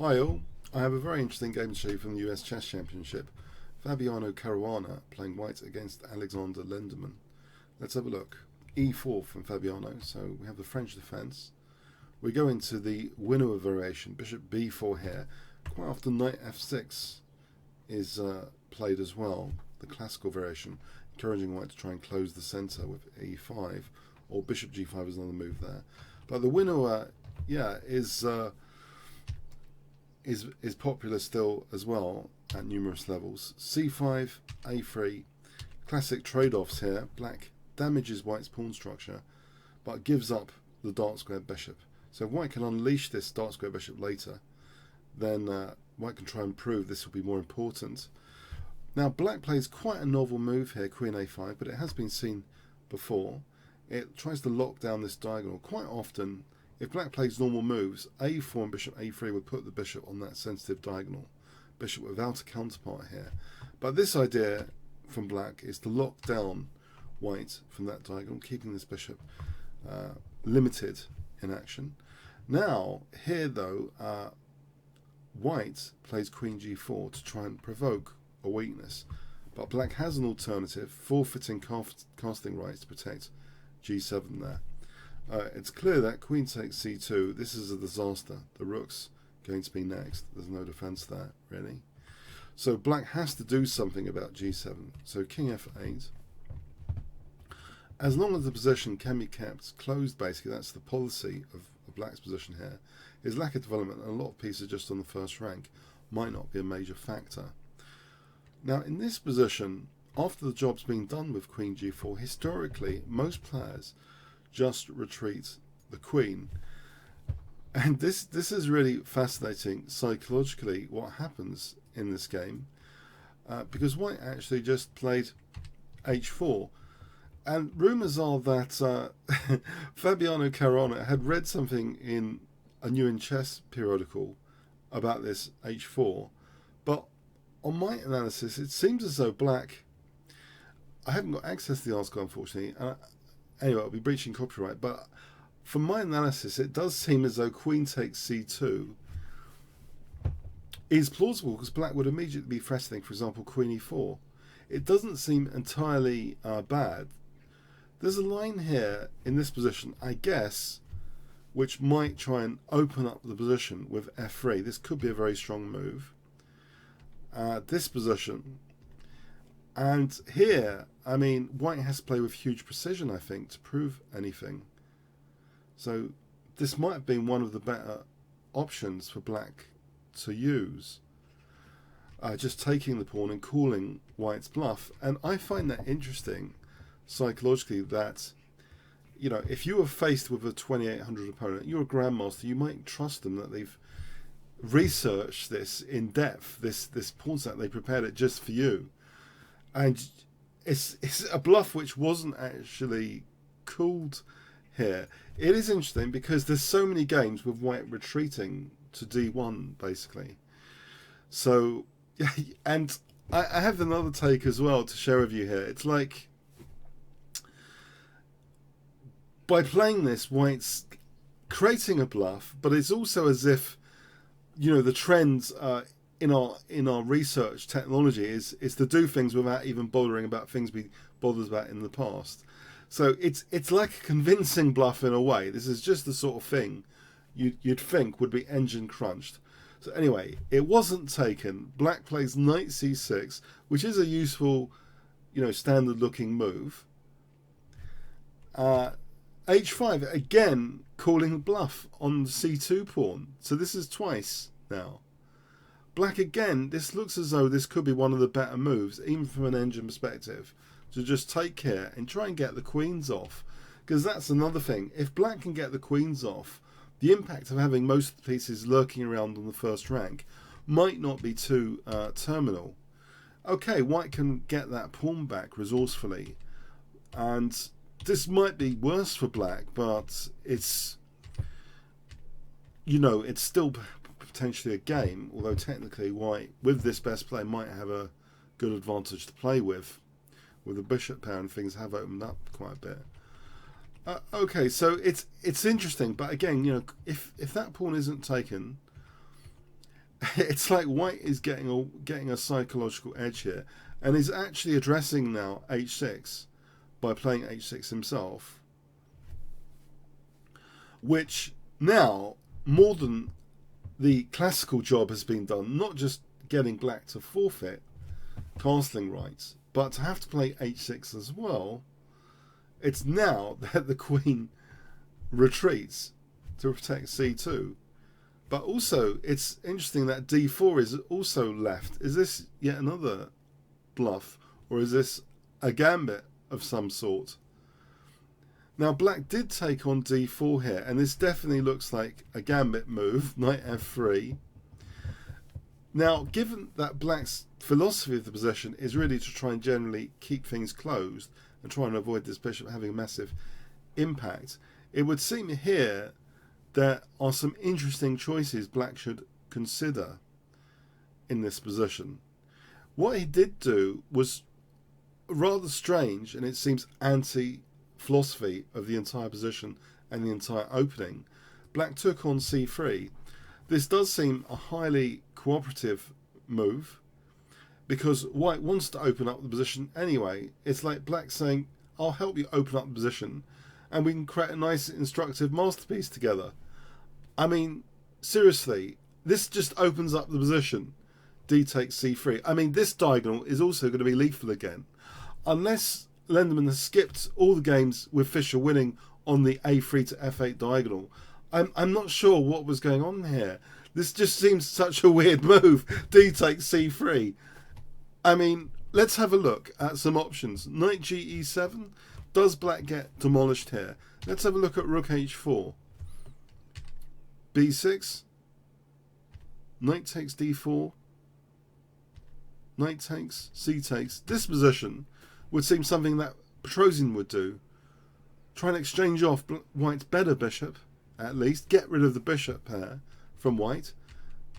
Hi all, I have a very interesting game to show you from the US Chess Championship. Fabiano Caruana playing white against Aleksandr Lenderman. Let's have a look. E4 from Fabiano, so we have the French defence. We go into the winner variation, bishop b4 here. Quite often knight f6 is played as well, the classical variation, encouraging white to try and close the centre with e5, or bishop g5 is another move there. But the winner, is popular still as well at numerous levels. c5, a3, classic trade-offs here. Black damages white's pawn structure, but gives up the dark squared bishop. So if white can unleash this dark squared bishop later, then white can try and prove this will be more important. Now black plays quite a novel move here, queen a5, but it has been seen before. It tries to lock down this diagonal. Quite often, if black plays normal moves, a4 and bishop a3 would put the bishop on that sensitive diagonal. Bishop without a counterpart here. But this idea from black is to lock down white from that diagonal, keeping this bishop limited in action. Now, here though, white plays queen g4 to try and provoke a weakness. But black has an alternative, forfeiting casting rights to protect g7 there. It's clear that queen takes c2. This is a disaster. The rook's going to be next. There's no defense there, really. So black has to do something about g7. So king f8. As long as the position can be kept closed, basically, that's the policy of black's position here. His lack of development and a lot of pieces just on the first rank might not be a major factor. Now, in this position, after the job's been done with queen g4, historically, most players just retreat the queen. And this is really fascinating psychologically what happens in this game, because white actually just played h4. And rumours are that Fabiano Caruana had read something in a New in Chess periodical about this h4, but on my analysis it seems as though black, I haven't got access to the article unfortunately, anyway, I'll be breaching copyright, but from my analysis, it does seem as though queen takes c2 is plausible because black would immediately be threatening, for example, queen e4. It doesn't seem entirely bad. There's a line here in this position, I guess, which might try and open up the position with f3. This could be a very strong move. This position. And here, I mean, white has to play with huge precision, I think, to prove anything. So this might have been one of the better options for black to use. Just taking the pawn and calling white's bluff. And I find that interesting psychologically that, you know, if you were faced with a 2800 opponent, you're a grandmaster, you might trust them that they've researched this in depth, this pawn set, they prepared it just for you. And it's a bluff which wasn't actually called here. It is interesting because there's so many games with white retreating to d1 basically. So, and I have another take as well to share with you here. It's like, by playing this, white's creating a bluff, but it's also as if, you know, the trends in our research technology is to do things without even bothering about things we bothered about in the past. So it's like a convincing bluff in a way. This is just the sort of thing you'd think would be engine crunched. So anyway, it wasn't taken. Black plays knight c6, which is a useful, you know, standard looking move. H5 again calling bluff on the c2 pawn. So this is twice now. Black again, this looks as though this could be one of the better moves, even from an engine perspective, to just take care and try and get the queens off. Because that's another thing. If black can get the queens off, the impact of having most of the pieces lurking around on the first rank might not be too terminal. Okay, white can get that pawn back resourcefully. And this might be worse for black, but it's, you know, it's still potentially a game, although technically white, with this best play, might have a good advantage to play with the bishop pair, and things have opened up quite a bit. Okay, so it's interesting, but again, you know, if that pawn isn't taken, it's like white is getting a psychological edge here, and is actually addressing now h6 by playing h6 himself, which now, more than the classical job has been done, not just getting black to forfeit castling rights, but to have to play h6 as well. It's now that the queen retreats to protect c2. But also, it's interesting that d4 is also left. Is this yet another bluff, or is this a gambit of some sort? Now, black did take on d4 here, and this definitely looks like a gambit move, knight f3. Now, given that black's philosophy of the position is really to try and generally keep things closed and try and avoid this bishop having a massive impact, it would seem here there are some interesting choices black should consider in this position. What he did do was rather strange, and it seems anti-philosophy of the entire position and the entire opening. Black took on c3. This does seem a highly cooperative move, because white wants to open up the position anyway. It's like black saying, I'll help you open up the position, and we can create a nice instructive masterpiece together. I mean, seriously, this just opens up the position. D takes c3. I mean, this diagonal is also going to be lethal again. Unless Lenderman has skipped all the games with Fischer winning on the a3 to f8 diagonal, I'm not sure what was going on here. This just seems such a weird move. D takes c3. I mean, let's have a look at some options. Knight ge7. Does black get demolished here? Let's have a look at rook h4. b6. Knight takes d4. Knight takes, c takes. This position would seem something that Petrosian would do. Try and exchange off white's better bishop, at least. Get rid of the bishop pair from white.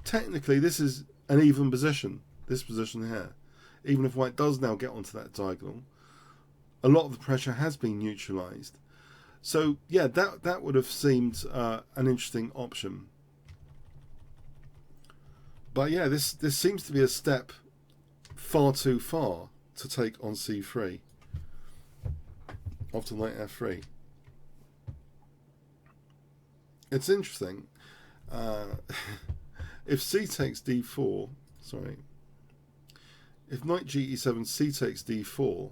Technically, this is an even position, this position here. Even if white does now get onto that diagonal, a lot of the pressure has been neutralised. So, yeah, that would have seemed an interesting option. But, yeah, this seems to be a step far too far to take on c3 after knight f3. It's interesting. If c takes d4, sorry, if knight ge7, c takes d4,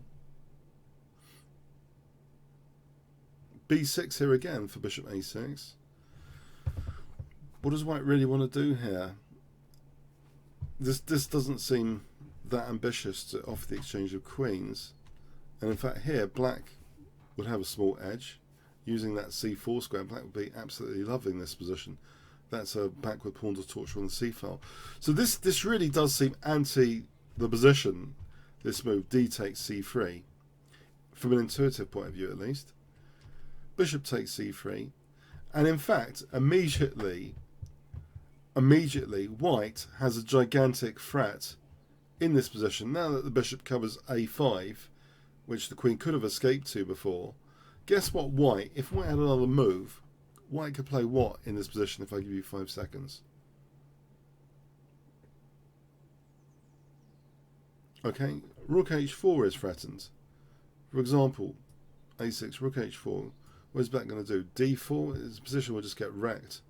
b6 here again for bishop a6. What does white really want to do here? This doesn't seem that ambitious to offer the exchange of queens, and in fact here black would have a small edge using that c4 square. Black would be absolutely loving this position. That's a backward pawn to torture on the c file. So this really does seem anti the position, this move d takes c3, from an intuitive point of view at least. Bishop takes c3, and in fact immediately white has a gigantic threat in this position. Now that the bishop covers a5, which the queen could have escaped to before, guess what white, if white had another move, white could play what in this position if I give you 5 seconds? Okay, rook h4 is threatened. For example, a6, rook h4. What is black going to do? d4, his position will just get wrecked.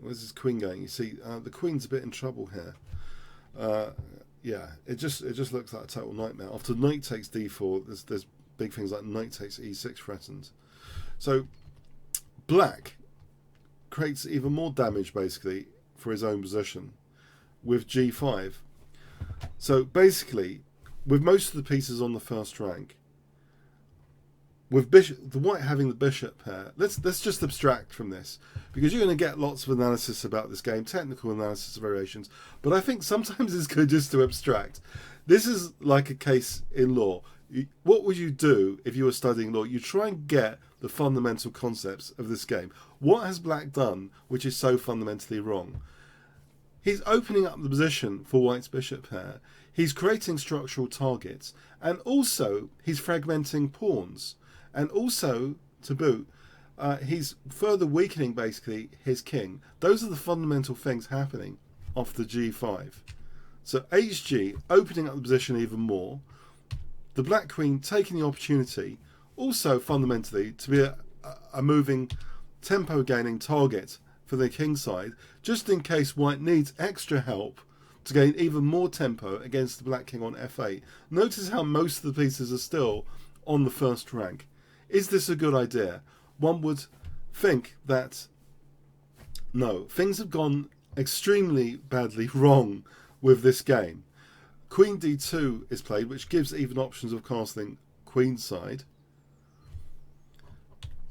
Where's his queen going? You see, the queen's a bit in trouble here. Yeah, it just looks like a total nightmare. After knight takes d4, there's big things like knight takes e6 threatened. So black creates even more damage basically for his own position with g5. So basically, with most of the pieces on the first rank, with the white having the bishop pair, let's just abstract from this, because you're going to get lots of analysis about this game, technical analysis of variations, but I think sometimes it's good just to abstract. This is like a case in law. What would you do if you were studying law? You try and get the fundamental concepts of this game. What has black done which is so fundamentally wrong? He's opening up the position for white's bishop pair. He's creating structural targets, and also he's fragmenting pawns. And also, to boot, he's further weakening basically his king. Those are the fundamental things happening off the g5. So hg opening up the position even more. The black queen taking the opportunity, also fundamentally to be a moving tempo gaining target for the king side, just in case white needs extra help to gain even more tempo against the black king on f8. Notice how most of the pieces are still on the first rank. Is this a good idea? One would think that no, things have gone extremely badly wrong with this game. Queen d2 is played, which gives even options of casting queenside.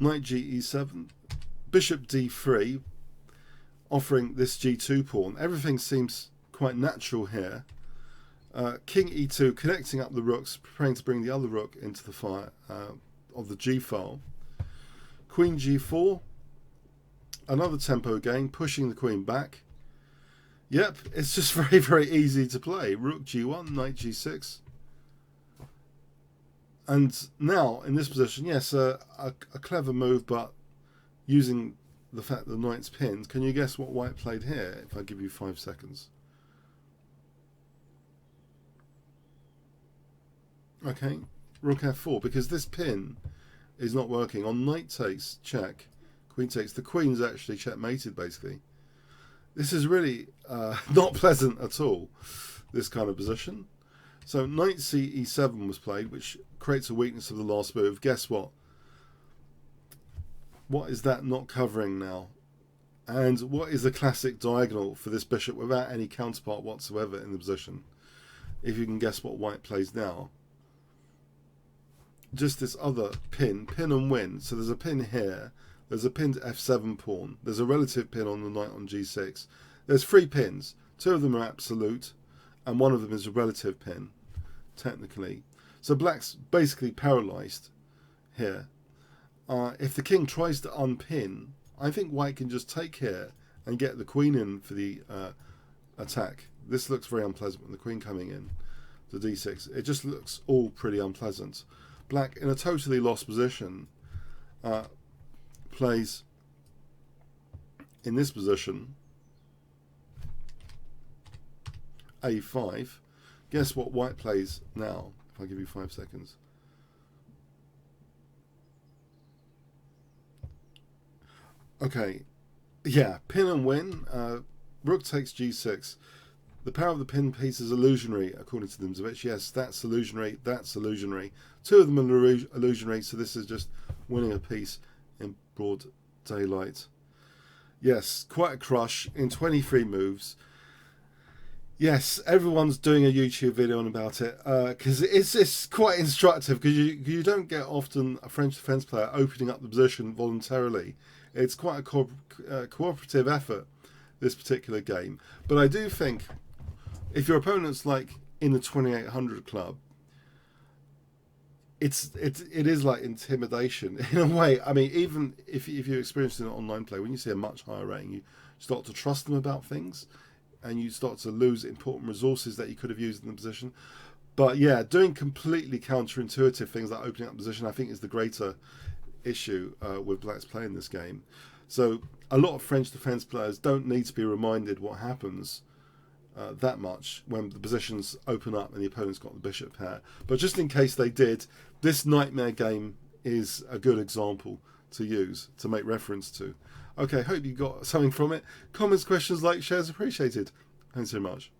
Knight ge7, bishop d3, offering this g2 pawn. Everything seems quite natural here. King e2, connecting up the rooks, preparing to bring the other rook into the fire of the g file. Queen g4, another tempo gain, pushing the queen back. Yep, it's just very, very easy to play. Rook g1, knight g6. And now, in this position, yes, a clever move, but using the fact that the knight's pinned. Can you guess what white played here, if I give you 5 seconds? Okay, rook f4, because this pin is not working. On knight takes, check. Queen takes. The queen's actually checkmated, basically. This is really not pleasant at all, this kind of position. So knight c e7 was played, which creates a weakness of the last move. Guess what? What is that not covering now? And what is the classic diagonal for this bishop without any counterpart whatsoever in the position? If you can guess what white plays now. Just this other pin and win. So there's a pin here. There's a pin to f7 pawn. There's a relative pin on the knight on g6. There's 3 pins. 2 of them are absolute, and 1 of them is a relative pin, technically. So black's basically paralyzed here. If the king tries to unpin, I think white can just take here and get the queen in for the attack. This looks very unpleasant with the queen coming in to d6. It just looks all pretty unpleasant. Black, in a totally lost position, plays in this position a5. Guess what white plays now, if I give you 5 seconds. Okay, yeah, pin and win. Rook takes g6. The power of the pin piece is illusionary, according to Nimzovich. Yes, that's illusionary, that's illusionary. 2 of them are illusionary, so this is just winning a piece in broad daylight. Yes, quite a crush in 23 moves. Yes, everyone's doing a YouTube video on about it because it's quite instructive, because you don't get often a French defence player opening up the position voluntarily. It's quite a cooperative effort, this particular game. But I do think if your opponent's like in the 2800 club, it is like intimidation in a way. I mean, even if you're experienced in online play, when you see a much higher rating, you start to trust them about things, and you start to lose important resources that you could have used in the position. But yeah, doing completely counterintuitive things like opening up position, I think, is the greater issue with black's playing this game. So a lot of French defence players don't need to be reminded what happens that much when the positions open up and the opponent's got the bishop pair. But just in case they did, this nightmare game is a good example to use, to make reference to. Okay, hope you got something from it. Comments, questions, likes, shares appreciated. Thanks so much.